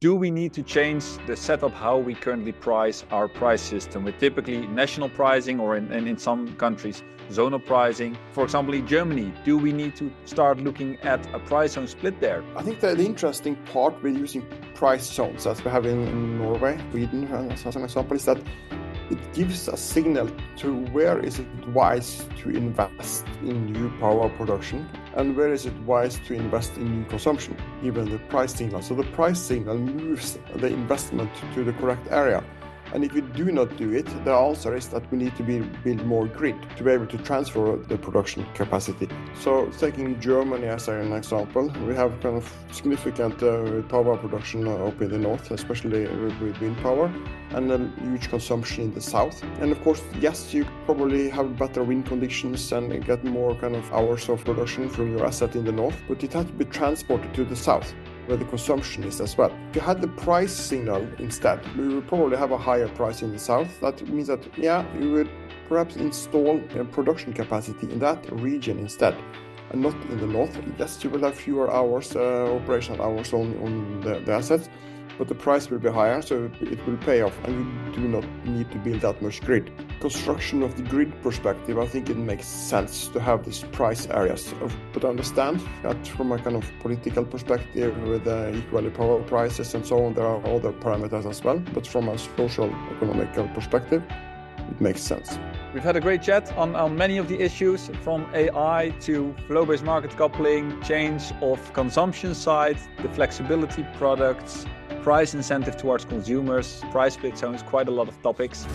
Do we need to change the setup how we currently price our price system with typically national pricing or in some countries zonal pricing? For example, in Germany, do we need to start looking at a price zone split there? I think the interesting part with using price zones as we have in Norway, Sweden as an example, is that it gives a signal to where is it wise to invest in new power production and where is it wise to invest in new consumption, given the price signal. So the price signal moves the investment to the correct area. And if we do not do it, the answer is that we need to build more grid to be able to transfer the production capacity. So taking Germany as an example, we have kind of significant power production up in the north, especially with wind power, and a huge consumption in the south. And of course, yes, you probably have better wind conditions and get more kind of hours of production from your asset in the north, but it has to be transported to the south, where the consumption is as well. If you had the price signal instead, we would probably have a higher price in the south. That means that, you would perhaps install production capacity in that region instead, and not in the north. Yes, you will have fewer hours, operational hours on the assets, but the price will be higher, so it will pay off, and you do not need to build that much grid. Construction of the grid perspective, I think it makes sense to have these price areas. But I understand that from a kind of political perspective with equal power prices and so on, there are other parameters as well. But from a social economical perspective, it makes sense. We've had a great chat on many of the issues, from AI to flow-based market coupling, change of consumption side, the flexibility products, price incentive towards consumers, price split zones, quite a lot of topics.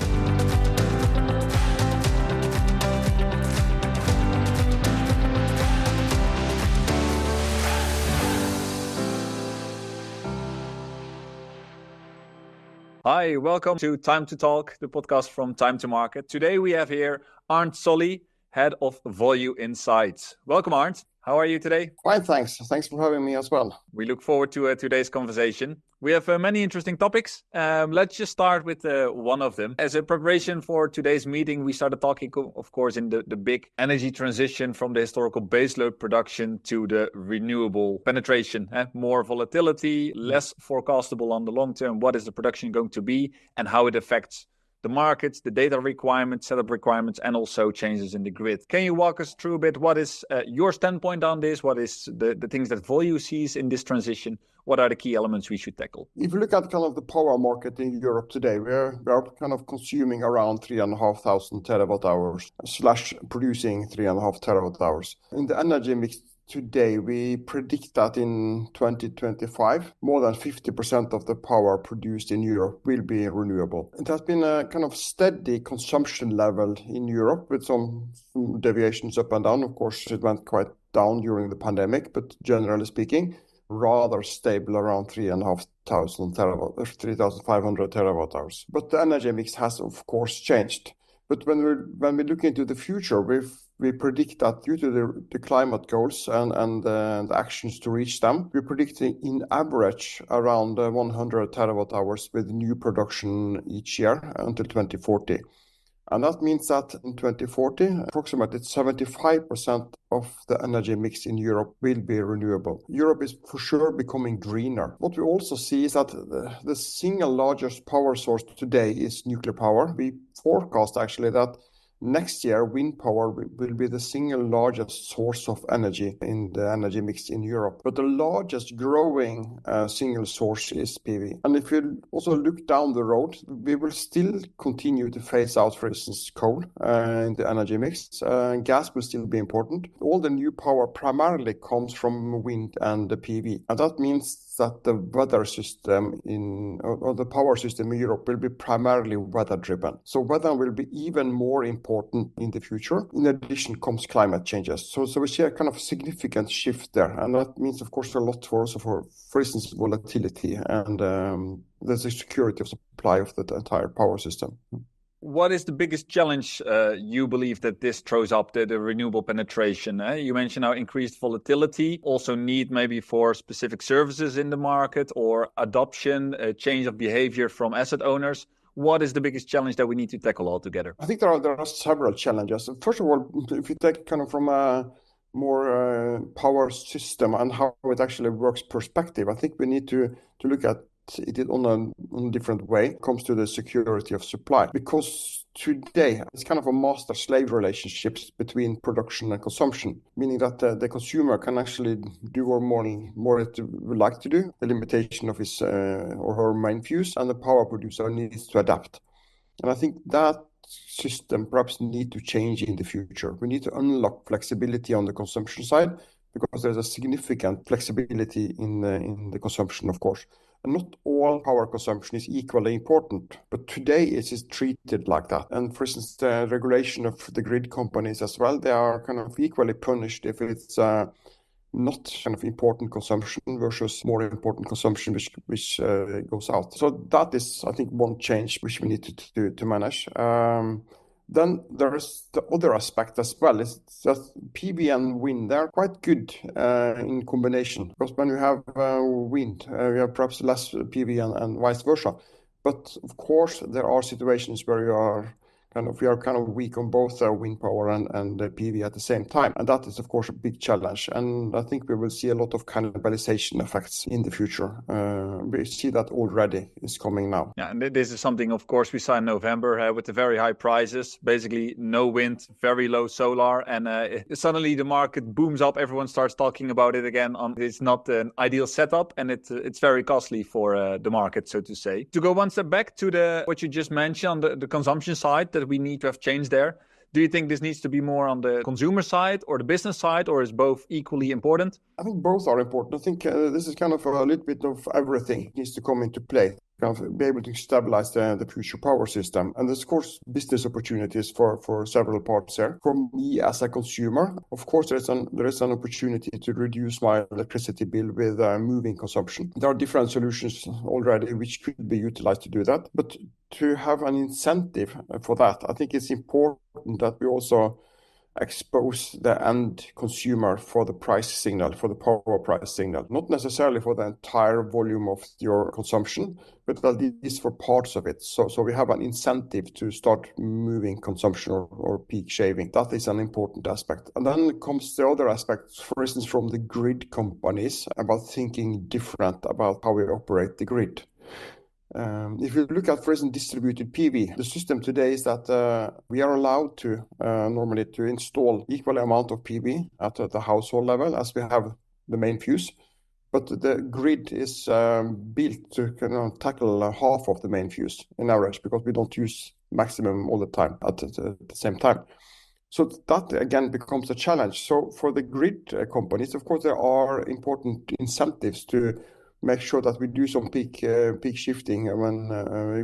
Hi, welcome to Time to Talk, the podcast from Time to Market. Today we have here Arnt Sollie, head of Volue Insights. Welcome, Arnt. How are you today? Fine, thanks. Thanks for having me as well. We look forward to today's conversation. We have many interesting topics. Let's just start with one of them. As a preparation for today's meeting, we started talking, of course, in the big energy transition from the historical baseload production to the renewable penetration. More volatility, less forecastable on the long term. What is the production going to be and how it affects the markets, the data requirements, setup requirements, and also changes in the grid. Can you walk us through a bit? What is your standpoint on this? What is the things that Volue sees in this transition? What are the key elements we should tackle? If you look at kind of the power market in Europe today, we are kind of consuming around 3,500 terawatt hours / producing 3,500 terawatt hours. In the energy mix today, we predict that in 2025, more than 50% of the power produced in Europe will be renewable. It has been a kind of steady consumption level in Europe with some deviations up and down. Of course, it went quite down during the pandemic, but generally speaking, rather stable around 3,500 terawatt hours. But the energy mix has, of course, changed. But when we look into the future, we predict that due to the climate goals and the actions to reach them, we're predicting in average around 100 terawatt hours with new production each year until 2040. And that means that in 2040, approximately 75% of the energy mix in Europe will be renewable. Europe is for sure becoming greener. What we also see is that the single largest power source today is nuclear power. We forecast actually that next year, wind power will be the single largest source of energy in the energy mix in Europe. But the largest growing single source is PV. And if you also look down the road, we will still continue to phase out, for instance, coal in the energy mix. Gas will still be important. All the new power primarily comes from wind and the PV. And that means that the weather system or the power system in Europe will be primarily weather driven. So weather will be even more important in the future. In addition comes climate changes. So we see a kind of significant shift there. And that means, of course, a lot for instance, volatility and the security of supply of the entire power system. What is the biggest challenge you believe that this throws up, the renewable penetration? You mentioned now increased volatility, also need maybe for specific services in the market or adoption, a change of behavior from asset owners. What is the biggest challenge that we need to tackle altogether? I think there are several challenges. First of all, if you take kind of from a more power system and how it actually works perspective, I think we need to look at it on a different way. It comes to the security of supply, because today it's kind of a master-slave relationship between production and consumption, meaning that the consumer can actually do more it would like to do, the limitation of his or her main fuse, and the power producer needs to adapt. And I think that system perhaps need to change in the future. We need to unlock flexibility on the consumption side, because there's a significant flexibility in the consumption, of course. And not all power consumption is equally important, but today it is treated like that. And for instance, the regulation of the grid companies as well, they are kind of equally punished if it's not kind of important consumption versus more important consumption which goes out. So that is, I think, one change which we need to manage. Then there is the other aspect as well, is that PV and wind, they're quite good in combination. Because when you have wind, you have perhaps less PV and vice versa. But of course, there are situations where we are kind of weak on both wind power and PV at the same time. And that is, of course, a big challenge. And I think we will see a lot of cannibalization effects in the future. We see that already is coming now. Yeah, and this is something, of course, we saw in November with the very high prices, basically no wind, very low solar, and suddenly the market booms up. Everyone starts talking about it again. It's not an ideal setup, and it's very costly for the market, so to say. To go one step back to what you just mentioned on the consumption side, that we need to have changed there. Do you think this needs to be more on the consumer side or the business side, or is both equally important? I think both are important. I think this is kind of a little bit of everything needs to come into play. Kind of be able to stabilize the future power system. And there's, of course, business opportunities for several parts there. For me as a consumer, of course, there is an opportunity to reduce my electricity bill with moving consumption. There are different solutions already which could be utilized to do that. But to have an incentive for that, I think it's important that we also expose the end consumer for the price signal, for the power price signal, not necessarily for the entire volume of your consumption, but at least for parts of it. So we have an incentive to start moving consumption or peak shaving. That is an important aspect. And then comes the other aspect, for instance, from the grid companies about thinking different about how we operate the grid. If you look at, for instance, distributed PV, the system today is that we are allowed to normally to install equal amount of PV at the household level as we have the main fuse. But the grid is built to tackle half of the main fuse in average, because we don't use maximum all the time at the same time. So that again becomes a challenge. So for the grid companies, of course, there are important incentives to make sure that we do some peak shifting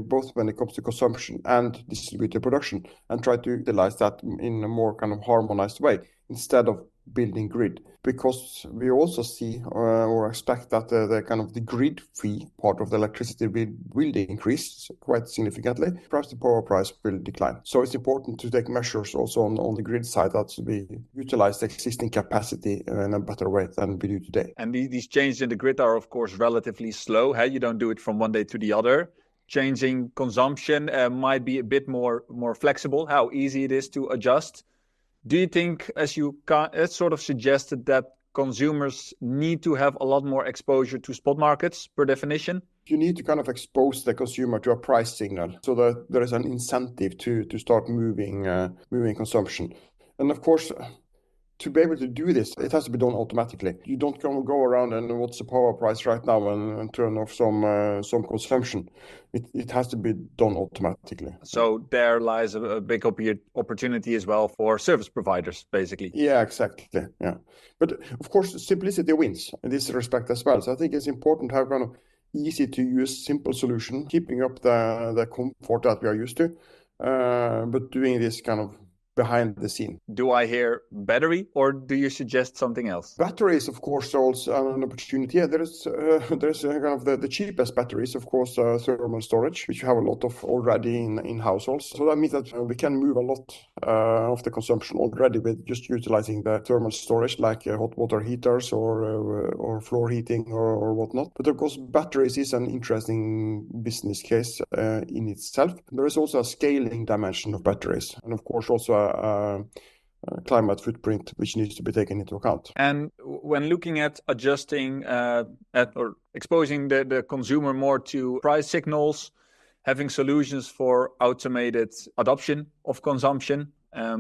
both when it comes to consumption and distributed production, and try to utilize that in a more kind of harmonized way instead of building grid. Because we also see or expect that the grid fee part of the electricity will increase quite significantly. Perhaps the power price will decline. So it's important to take measures also on the grid side that we utilize the existing capacity in a better way than we do today. And these changes in the grid are, of course, relatively slow. Hey? You don't do it from one day to the other. Changing consumption might be a bit more flexible, how easy it is to adjust. Do you think, as you sort of suggested, that consumers need to have a lot more exposure to spot markets per definition? You need to kind of expose the consumer to a price signal so that there is an incentive to start moving consumption. And of course, to be able to do this, it has to be done automatically. You don't go around and what's the power price right now and turn off some consumption. It has to be done automatically. So there lies a big opportunity as well for service providers, basically. Yeah, exactly. Yeah, but of course, simplicity wins in this respect as well. So I think it's important to have kind of easy to use, simple solution, keeping up the comfort that we are used to, but doing this kind of behind the scene. Do I hear battery, or do you suggest something else? Battery is, of course, also an opportunity. Yeah, there's kind of the cheapest batteries, of course, thermal storage, which you have a lot of already in households. So that means that we can move a lot of the consumption already with just utilizing the thermal storage, like hot water heaters or floor heating or whatnot. But of course, batteries is an interesting business case in itself. There is also a scaling dimension of batteries, and of course also a climate footprint, which needs to be taken into account. And when looking at adjusting or exposing the consumer more to price signals, having solutions for automated adoption of consumption,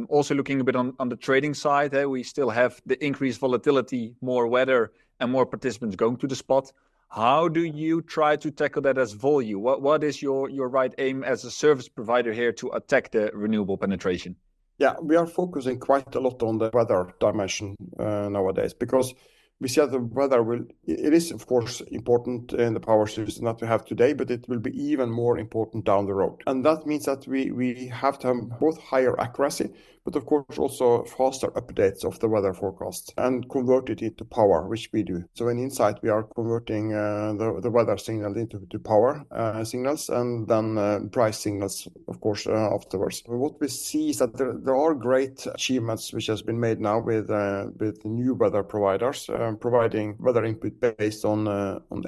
also looking a bit on the trading side, we still have the increased volatility, more weather, and more participants going to the spot. How do you try to tackle that as Volue? What is your right aim as a service provider here to attack the renewable penetration? Yeah, we are focusing quite a lot on the weather dimension nowadays, because we see that the weather it is of course important in the power system that we have today, but it will be even more important down the road. And that means that we have to have both higher accuracy, but of course also faster updates of the weather forecast and convert it into power, which we do. So in Insight, we are converting the weather signal into power signals, and then price signals, of course, afterwards. What we see is that there are great achievements which has been made now with new weather providers, providing weather input based on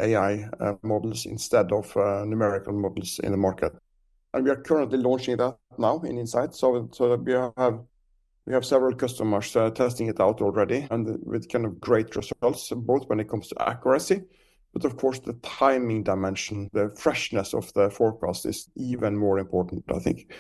AI models instead of numerical models in the market. And we are currently launching that now in Insight, so that we have several customers testing it out already, and with kind of great results, both when it comes to accuracy, but of course the timing dimension, the freshness of the forecast is even more important, I think,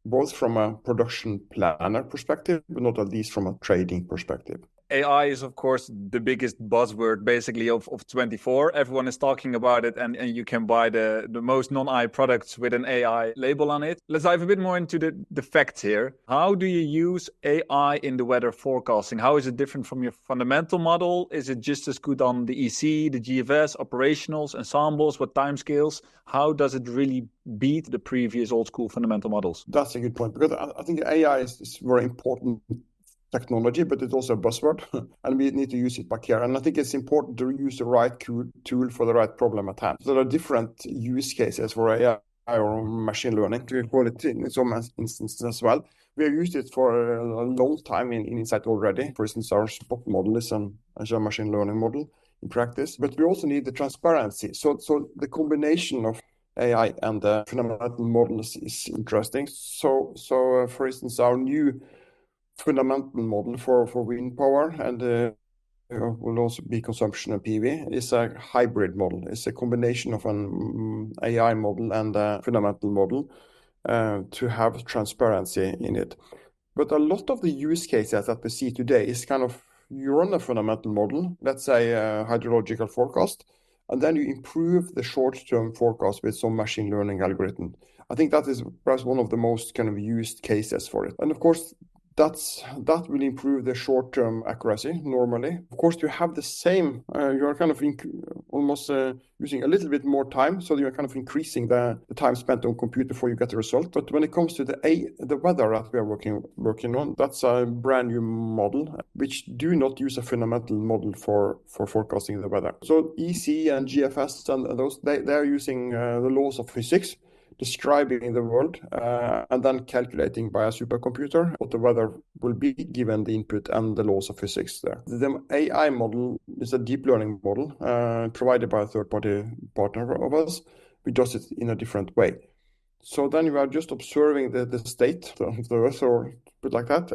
both from a production planner perspective, but not at least from a trading perspective. AI is, of course, the biggest buzzword basically of 24. Everyone is talking about it, and you can buy the most non-AI products with an AI label on it. Let's dive a bit more into the facts here. How do you use AI in the weather forecasting? How is it different from your fundamental model? Is it just as good on the EC, the GFS, operationals, ensembles, what timescales? How does it really beat the previous old school fundamental models? That's a good point, because I think AI is very important technology, but it's also a buzzword, and we need to use it by care. And I think it's important to use the right tool for the right problem at hand. So there are different use cases for AI or machine learning, to call it in some instances as well. We have used it for a long time in Insight already. For instance, our spot model is a machine learning model in practice, but we also need the transparency. So the combination of AI and the fundamental models is interesting. So for instance, our new fundamental model for wind power and will also be consumption and PV is a hybrid model. It's a combination of an AI model and a fundamental model to have transparency in it. But a lot of the use cases that we see today is kind of, you run a fundamental model, let's say a hydrological forecast, and then you improve the short-term forecast with some machine learning algorithm. I think that is perhaps one of the most kind of used cases for it. And of course, that will improve the short-term accuracy normally. Of course, you have the same, you are kind of almost using a little bit more time, so you're kind of increasing the time spent on compute before you get the result. But when it comes to the weather that we are working on, that's a brand new model, which do not use a fundamental model for forecasting the weather. So EC and GFS and those, they are using the laws of physics, describing the world and then calculating by a supercomputer what the weather will be given the input and the laws of physics there. The AI model is a deep learning model provided by a third-party partner of us, which does it in a different way. So then you are just observing the state of the Earth, or put like that,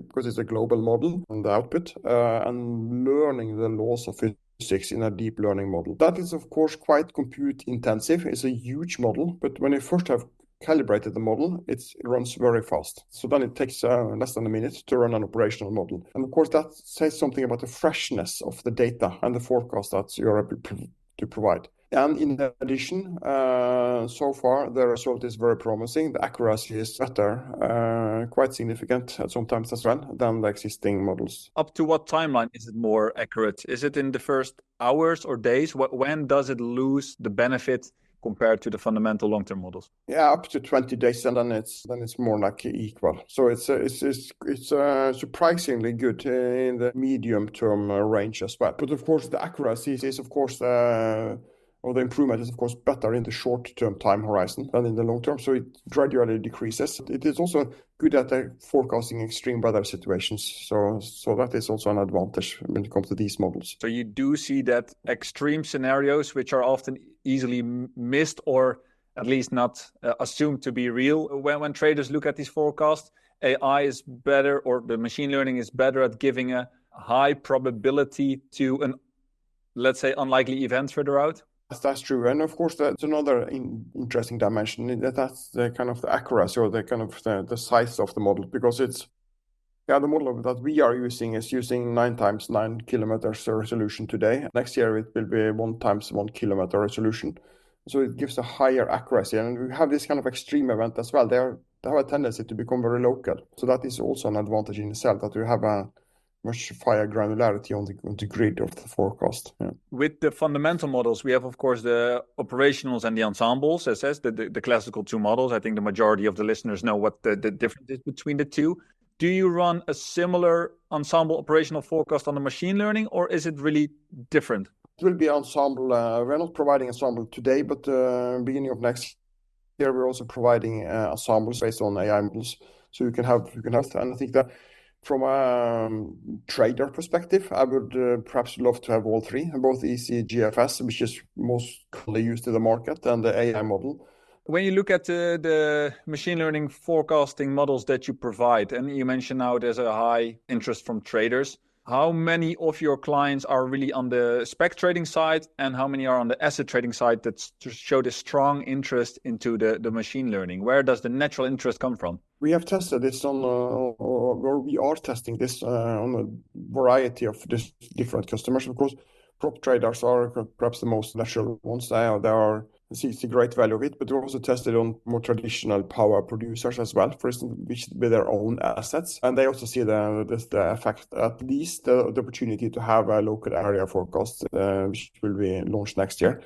because it's a global model on the output, and learning the laws of physics in a deep learning model. That is, of course, quite compute intensive. It's a huge model, but when you first have calibrated the model, it runs very fast. So then it takes less than a minute to run an operational model. And of course, that says something about the freshness of the data and the forecast that you're able to provide. And in addition, so far, the result is very promising. The accuracy is better, quite significant sometimes as well, than the existing models. Up to what timeline is it more accurate? Is it in the first hours or days? When does it lose the benefit compared to the fundamental long-term models? Yeah, up to 20 days, and then it's more like equal. So it's surprisingly good in the medium-term range as well. But of course, the accuracy is of course or the improvement is, of course, better in the short-term time horizon than in the long term, so it gradually decreases. It is also good at forecasting extreme weather situations, so that is also an advantage when it comes to these models. So you do see that extreme scenarios, which are often easily missed or at least not assumed to be real when traders look at these forecasts, AI is better, or the machine learning is better at giving a high probability to an, let's say, unlikely event further out? That's true. And of course, that's another interesting dimension. That's the kind of the accuracy, or the kind of the size of the model, because it's, the model that we are using is using 9 times 9 kilometers resolution today. Next year, it will be 1 times 1 kilometer resolution. So it gives a higher accuracy. And we have this kind of extreme event as well. They have a tendency to become very local. So that is also an advantage in itself, that you have a much higher granularity on the grid of the forecast. Yeah. With the fundamental models, we have, of course, the operationals and the ensembles, as the classical two models. I think the majority of the listeners know what the difference is between the two. Do you run a similar ensemble operational forecast on the machine learning, or is it really different? It will be ensemble. We're not providing ensemble today, but beginning of next year, we're also providing ensembles based on AI models. So you can have, and I think that from a trader perspective, I would perhaps love to have all three, both EC, GFS, which is most commonly used in the market, and the AI model. When you look at the machine learning forecasting models that you provide, and you mentioned now there's a high interest from traders, how many of your clients are really on the spec trading side, and how many are on the asset trading side that show the strong interest into the machine learning? Where does the natural interest come from? We have tested this on, or we are testing this on a variety of different customers. Of course, prop traders are perhaps the most natural ones. They see great value of it, but we also tested on more traditional power producers as well, for instance, which with their own assets. And they also see the effect, at least the opportunity to have a local area forecast, which will be launched next year.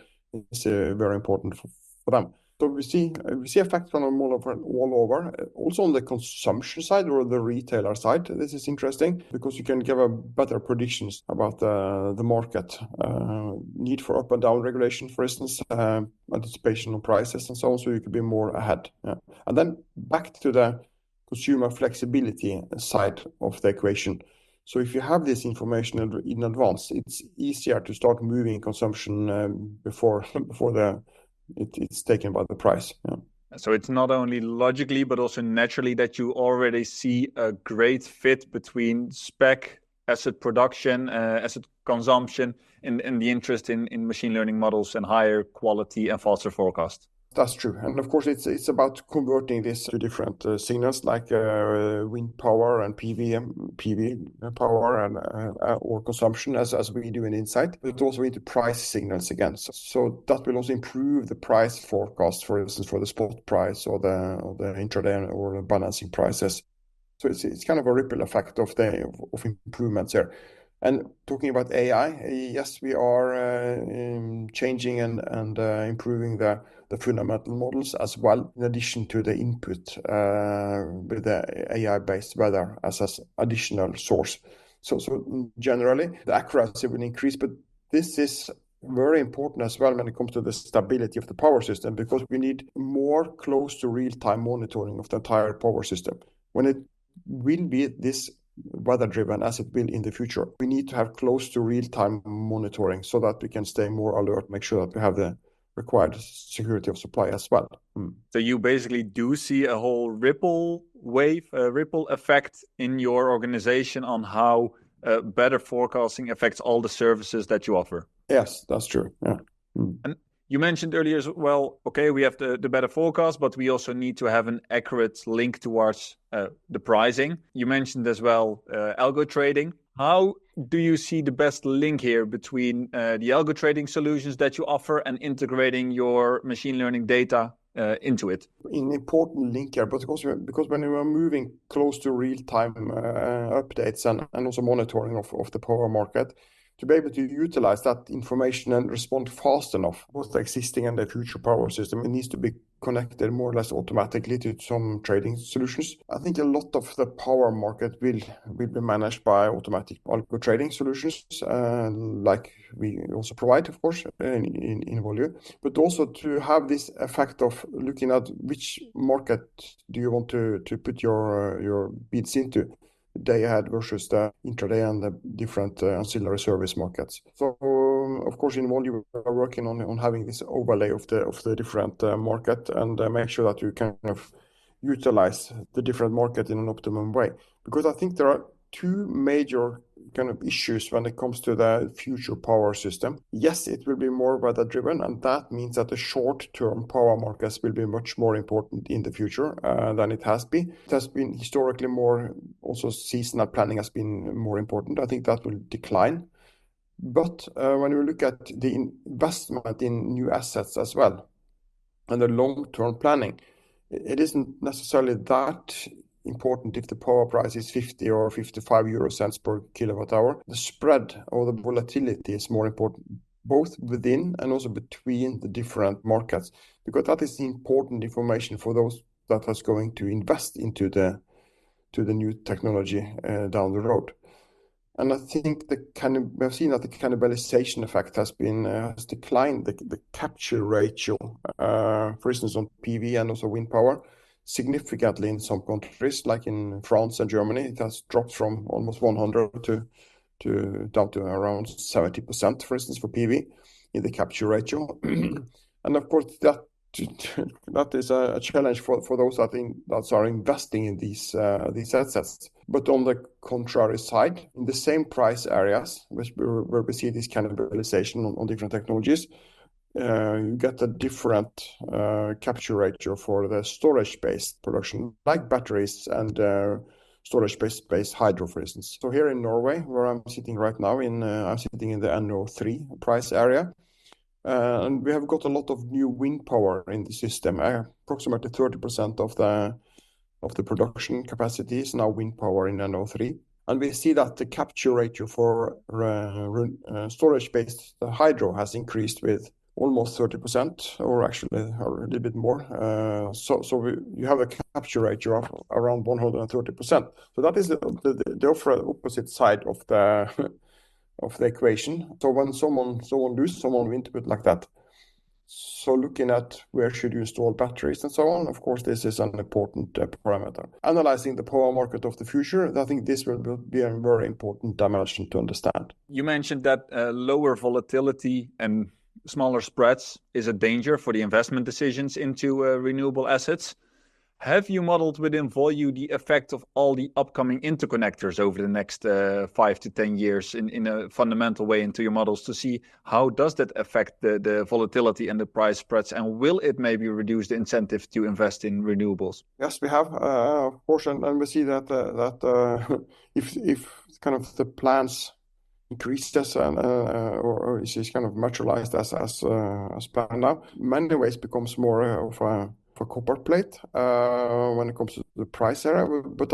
It's very important for them. So we see effects from them all over. Also on the consumption side, or the retailer side, this is interesting because you can give a better predictions about the market, need for up and down regulation, for instance, anticipation of prices and so on, so you could be more ahead. Yeah. And then back to the consumer flexibility side of the equation. So if you have this information in advance, it's easier to start moving consumption before it's taken by the price. Yeah. So it's not only logically, but also naturally that you already see a great fit between spec, asset production, asset consumption, and the interest in machine learning models and higher quality and faster forecast. That's true. And of course, it's about converting this to different signals like wind power and PV power and or consumption as we do in Insight, but also into price signals again. So that will also improve the price forecast, for instance, for the spot price or the intraday or the balancing prices. So it's kind of a ripple effect of improvements there. And talking about AI, yes, we are changing and improving the fundamental models as well, in addition to the input with the AI-based weather as an additional source. So generally, the accuracy will increase, but this is very important as well when it comes to the stability of the power system, because we need more close to real-time monitoring of the entire power system. When it will be this weather-driven as it will in the future, we need to have close to real-time monitoring so that we can stay more alert, make sure that we have the required security of supply as well. So you basically do see a whole ripple effect in your organization on how better forecasting affects all the services that you offer. Yes, that's true. Yeah. And you mentioned earlier as well, okay, we have the better forecast, but we also need to have an accurate link towards the pricing. You mentioned as well algo trading. How do you see the best link here between the algo trading solutions that you offer and integrating your machine learning data into it? An important link here, but because when we are moving close to real-time updates and also monitoring of the power market, to be able to utilize that information and respond fast enough, both the existing and the future power system, it needs to be connected more or less automatically to some trading solutions. I think a lot of the power market will be managed by automatic algo trading solutions, like we also provide, of course, in Volue, but also to have this effect of looking at which market do you want to put your bids into, day ahead versus the intraday and the different ancillary service markets. So, of course, in Volue, we are working on having this overlay of the different market and make sure that you kind of utilize the different market in an optimum way. Because I think there are two major kind of issues when it comes to the future power system. Yes, it will be more weather driven, and that means that the short-term power markets will be much more important in the future than it has been. It has been historically more, also seasonal planning has been more important. I think that will decline. But when we look at the investment in new assets as well, and the long-term planning, it isn't necessarily that important if the power price is 50 or 55 euro cents per kilowatt hour. The spread or the volatility is more important, both within and also between the different markets, because that is important information for those that is going to invest into the new technology down the road. And I think we have seen that the cannibalization effect has declined the capture ratio, for instance, on PV and also wind power, significantly in some countries, like in France and Germany. It has dropped from almost 100 to down to around 70%, for instance, for PV in the capture ratio. And of course, that is a challenge for those that are investing in these assets. But on the contrary side, in the same price areas, where we see this cannibalization on different technologies, you get a different capture ratio for the storage-based production, like batteries and storage-based hydro, for instance. So here in Norway, where I'm sitting right now, I'm sitting in the NO3 price area. And we have got a lot of new wind power in the system. Approximately 30% of the production capacity is now wind power in NO3. And we see that the capture ratio for storage-based hydro has increased with almost 30%, or actually a little bit more. So you have a capture ratio of around 130%. So that is the opposite side of the equation. So when someone loses, someone wins, to put it like that. So looking at where should you install batteries and so on, of course, this is an important parameter. Analyzing the power market of the future, I think this will be a very important dimension to understand. You mentioned that lower volatility and smaller spreads is a danger for the investment decisions into renewable assets. Have you modeled within Volue the effect of all the upcoming interconnectors over the next 5 to 10 years in a fundamental way into your models to see how does that affect the volatility and the price spreads, and will it maybe reduce the incentive to invest in renewables? Yes, we have, of course, and we see that if kind of the plans increases or is kind of materialized as planned now, in many ways becomes more of a copper plate when it comes to the price area, but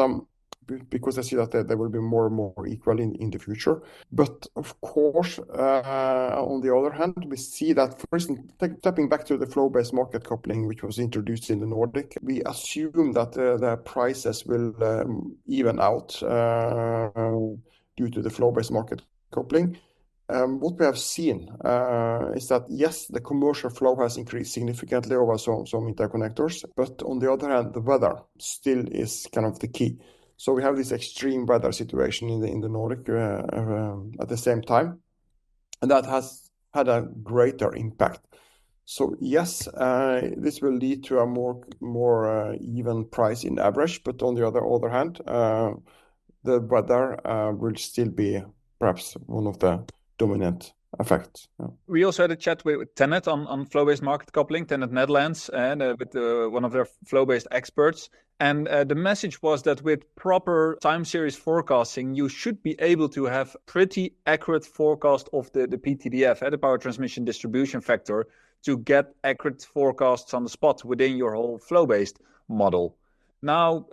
because I see that they will be more and more equal in the future. But of course, on the other hand, we see that, for instance, stepping back to the flow-based market coupling, which was introduced in the Nordic, we assume that the prices will even out due to the flow-based market coupling. What we have seen is that, yes, the commercial flow has increased significantly over some interconnectors, but on the other hand, the weather still is kind of the key. So we have this extreme weather situation in the Nordic at the same time, and that has had a greater impact. So yes, this will lead to a more even price in average, but on the other hand, the weather will still be perhaps one of the dominant effect. Yeah. We also had a chat with TenneT on flow-based market coupling, TenneT Netherlands, and with one of their flow-based experts. And the message was that with proper time series forecasting, you should be able to have pretty accurate forecast of the PTDF, the power transmission distribution factor, to get accurate forecasts on the spot within your whole flow-based model. Now,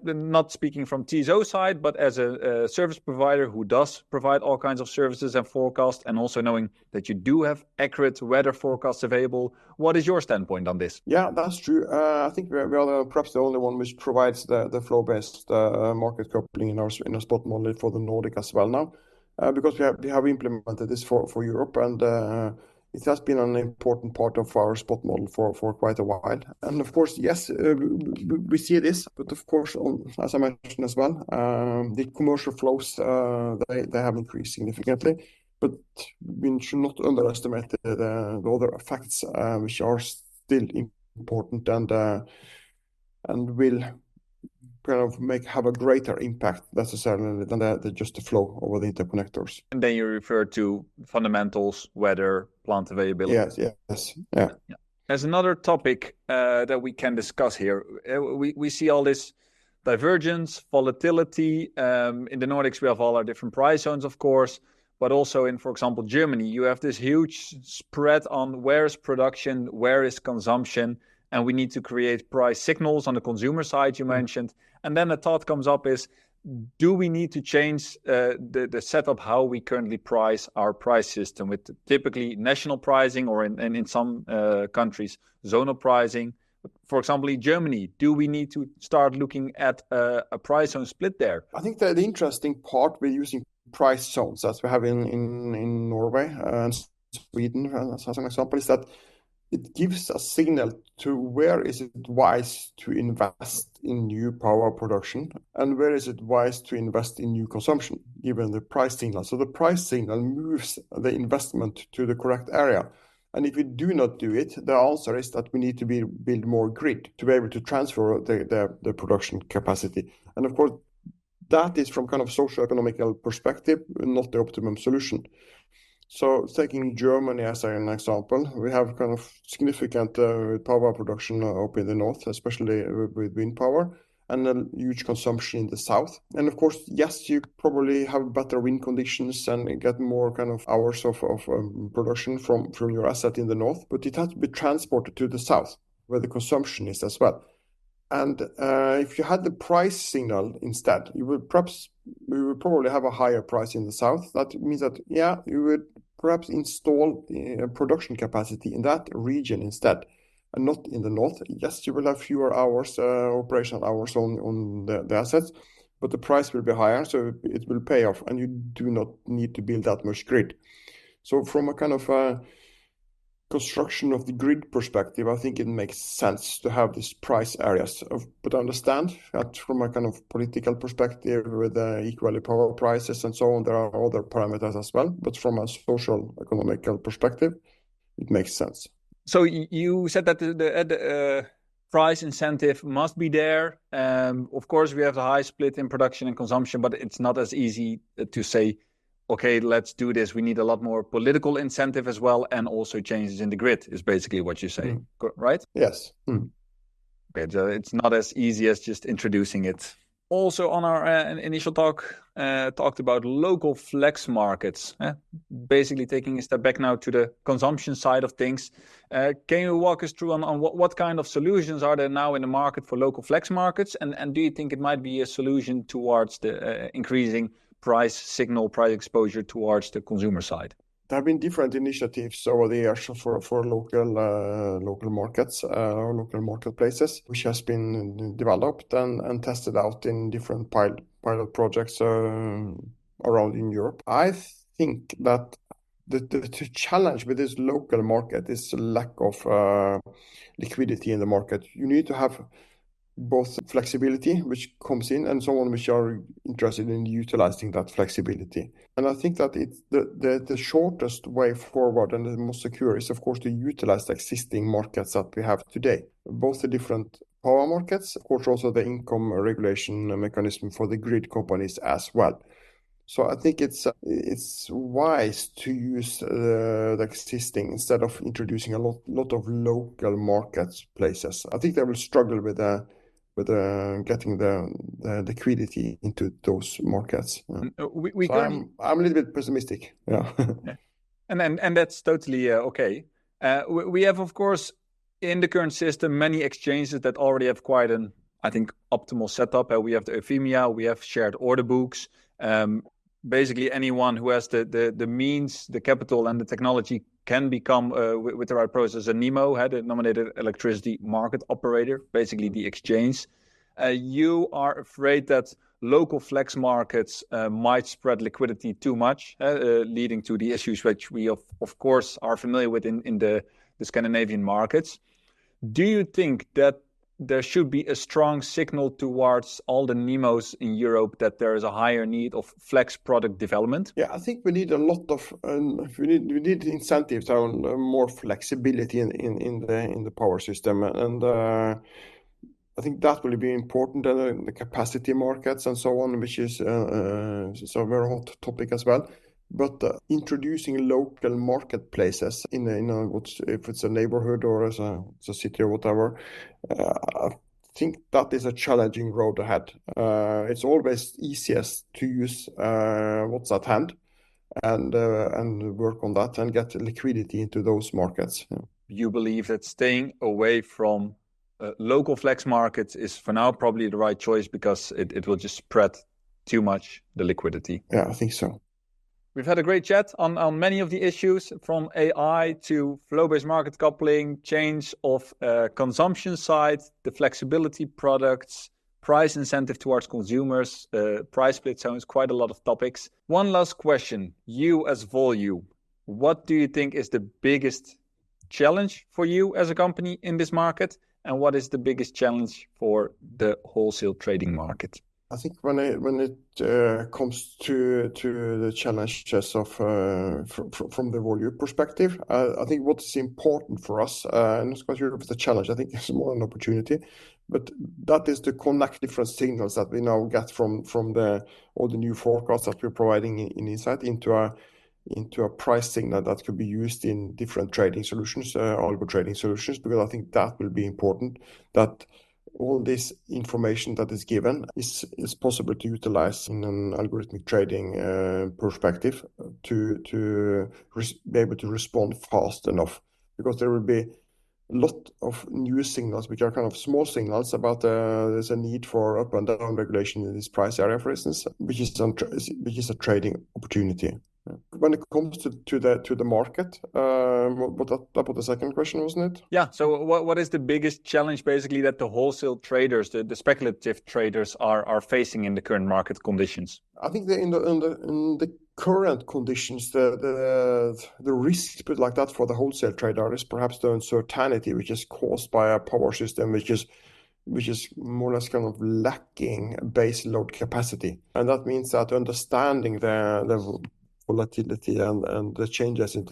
not speaking from TSO side, but as a service provider who does provide all kinds of services and forecasts, and also knowing that you do have accurate weather forecasts available, what is your standpoint on this? Yeah, that's true. I think we are perhaps the only one which provides the flow-based market coupling in our spot model for the Nordic as well now, because we have implemented this for Europe, and it has been an important part of our spot model for quite a while. And of course, yes, we see this, but of course, as I mentioned as well, the commercial flows, they have increased significantly, but we should not underestimate the other effects, which are still important. and will kind of have a greater impact necessarily than just the flow over the interconnectors. And then you refer to fundamentals, weather, plant availability. Yes, yeah. There's another topic that we can discuss here. We see all this divergence, volatility. In the Nordics, we have all our different price zones, of course, but also in, for example, Germany, you have this huge spread on where is production, where is consumption, and we need to create price signals on the consumer side, you mentioned. And then the thought comes up is, do we need to change the setup how we currently price our price system with typically national pricing or in some countries, zonal pricing? For example, in Germany, do we need to start looking at a price zone split there? I think that the interesting part with using price zones as we have in Norway and Sweden, as an example, is that it gives a signal to where is it wise to invest in new power production and where is it wise to invest in new consumption, given the price signal. So the price signal moves the investment to the correct area. And if we do not do it, the answer is that we need to build more grid to be able to transfer the production capacity. And of course, that is from kind of socio-economical perspective, not the optimum solution. So taking Germany as an example, we have kind of significant power production up in the north, especially with wind power, and a huge consumption in the south. And of course, yes, you probably have better wind conditions and get more kind of hours of production from your asset in the north, but it has to be transported to the south, where the consumption is as well. And if you had the price signal instead, we would probably have a higher price in the south. That means that, you would perhaps install production capacity in that region instead, and not in the north. Yes, you will have fewer hours, operational hours on the assets, but the price will be higher, so it will pay off, and you do not need to build that much grid. So from a kind of construction of the grid perspective, I think it makes sense to have these price areas. But I understand that from a kind of political perspective with equally power prices and so on, there are other parameters as well. But from a social economical perspective, it makes sense. So you said that the price incentive must be there. Of course, we have the high split in production and consumption, but it's not as easy to say, okay, let's do this. We need a lot more political incentive as well, and also changes in the grid is basically what you say, right? Yes. Okay, so it's not as easy as just introducing it. Also on our initial talk, talked about local flex markets, basically taking a step back now to the consumption side of things. Can you walk us through on what kind of solutions are there now in the market for local flex markets? And do you think it might be a solution towards the increasing price signal, price exposure towards the consumer side? There have been different initiatives over the years for local markets or local marketplaces, which has been developed and tested out in different pilot projects around in Europe. I think that the challenge with this local market is lack of liquidity in the market. You need to have both flexibility, which comes in, and someone which are interested in utilizing that flexibility. And I think that it's the shortest way forward and the most secure is, of course, to utilize the existing markets that we have today, both the different power markets, of course, also the income regulation mechanism for the grid companies as well. So I think it's wise to use the existing instead of introducing a lot of local marketplaces. I think they will struggle with getting the liquidity into those markets. I'm a little bit pessimistic. Yeah. and that's totally okay. We have, of course, in the current system, many exchanges that already have quite an, I think, optimal setup. We have the 𝐓𝐚𝐿, we have shared order books. Basically, anyone who has the means, the capital, and the technology can become, with the right process, a NEMO, the nominated electricity market operator, basically the exchange. You are afraid that local flex markets might spread liquidity too much, leading to the issues which we, of course, are familiar with in the Scandinavian markets. Do you think that there should be a strong signal towards all the NEMOs in Europe that there is a higher need of flex product development? Yeah, I think we need a lot of we need incentives around more flexibility in the power system, and I think that will be important, and the capacity markets and so on, which is a very hot topic as well. But introducing local marketplaces in if it's a neighborhood or as a city or whatever, I think that is a challenging road ahead. It's always easiest to use what's at hand and work on that and get liquidity into those markets. Yeah. You believe that staying away from local flex markets is for now probably the right choice because it will just spread too much the liquidity. Yeah, I think so. We've had a great chat on many of the issues, from AI to flow-based market coupling, change of consumption side, the flexibility products, price incentive towards consumers, price split zones, quite a lot of topics. One last question. You as Volue, what do you think is the biggest challenge for you as a company in this market? And what is the biggest challenge for the wholesale trading market? I think when it comes to the challenges of from the Volue perspective, I think what is important for us, and it's quite sure if it's a challenge, I think it's more an opportunity, but that is to connect different signals that we now get from all the new forecasts that we're providing in Insight into a price signal that could be used in different trading solutions, algo trading solutions, because I think that will be important, that all this information that is given is possible to utilize in an algorithmic trading perspective to be able to respond fast enough, because there will be a lot of new signals which are kind of small signals about there's a need for up and down regulation in this price area, for instance, which is a trading opportunity. When it comes to the market, that was the second question, wasn't it? Yeah. So what is the biggest challenge basically that the wholesale traders, the speculative traders are facing in the current market conditions? I think that in the current conditions, the risk, put like that, for the wholesale trader is perhaps the uncertainty which is caused by a power system which is more or less kind of lacking baseload capacity, and that means that understanding the volatility and the changes in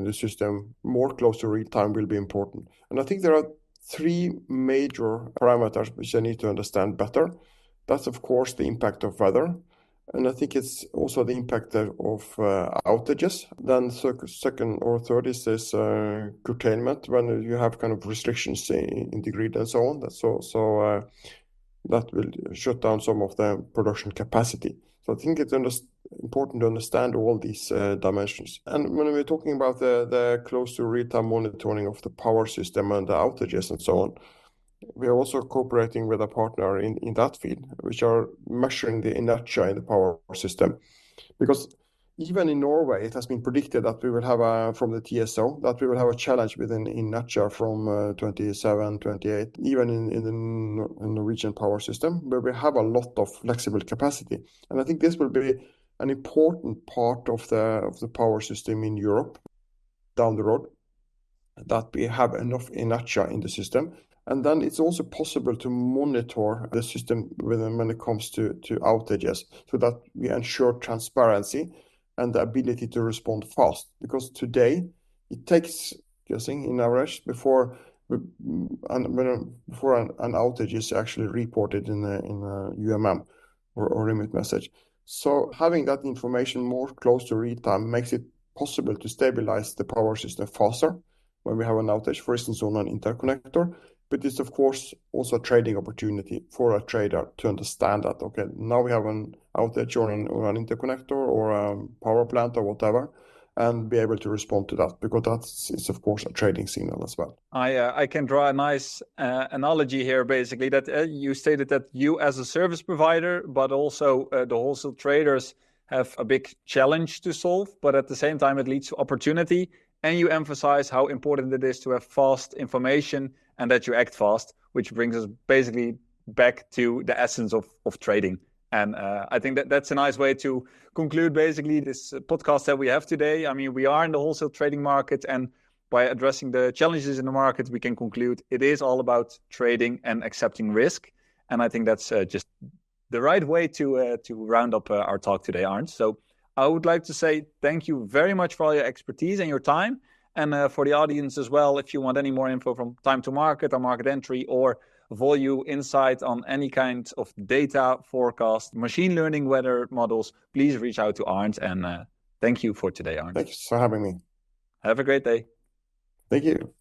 the system more close to real time will be important. And I think there are three major parameters which I need to understand better. That's of course the impact of weather, and I think it's also the impact of outages. Then second or third is this curtailment, when you have kind of restrictions in the grid and so on. That will shut down some of the production capacity. So I think it's important to understand all these dimensions. And when we're talking about the close to real-time monitoring of the power system and the outages and so on, we are also cooperating with a partner in that field, which are measuring the inertia in the power system. Because even in Norway, it has been predicted that we will have from the TSO, that we will have a challenge with an inertia from 27, 28, even in the Norwegian power system, where we have a lot of flexible capacity. And I think this will be an important part of the power system in Europe down the road, that we have enough inertia in the system. And then it's also possible to monitor the system when it comes to outages, so that we ensure transparency and the ability to respond fast. Because today it takes, guessing in average, before an outage is actually reported in a UMM or remote message. So having that information more close to real time makes it possible to stabilize the power system faster when we have an outage, for instance, on an interconnector. But it's of course also a trading opportunity for a trader to understand that, okay, now we have an outage or an interconnector or a power plant or whatever, and be able to respond to that, because it's of course a trading signal as well. I can draw a nice analogy here, basically, that you stated that you as a service provider, but also the wholesale traders have a big challenge to solve, but at the same time it leads to opportunity, and you emphasize how important it is to have fast information and that you act fast, which brings us basically back to the essence of trading. And I think that's a nice way to conclude basically this podcast that we have today. I mean, we are in the wholesale trading market, and by addressing the challenges in the market, we can conclude it is all about trading and accepting risk. And I think that's just the right way to round up our talk today, Arnt. So I would like to say thank you very much for all your expertise and your time. And for the audience as well, if you want any more info from Time2Market or Market Entry or Volue insight on any kind of data forecast, machine learning weather models, please reach out to Arnt. And thank you for today, Arnt. Thanks for having me. Have a great day. Thank you.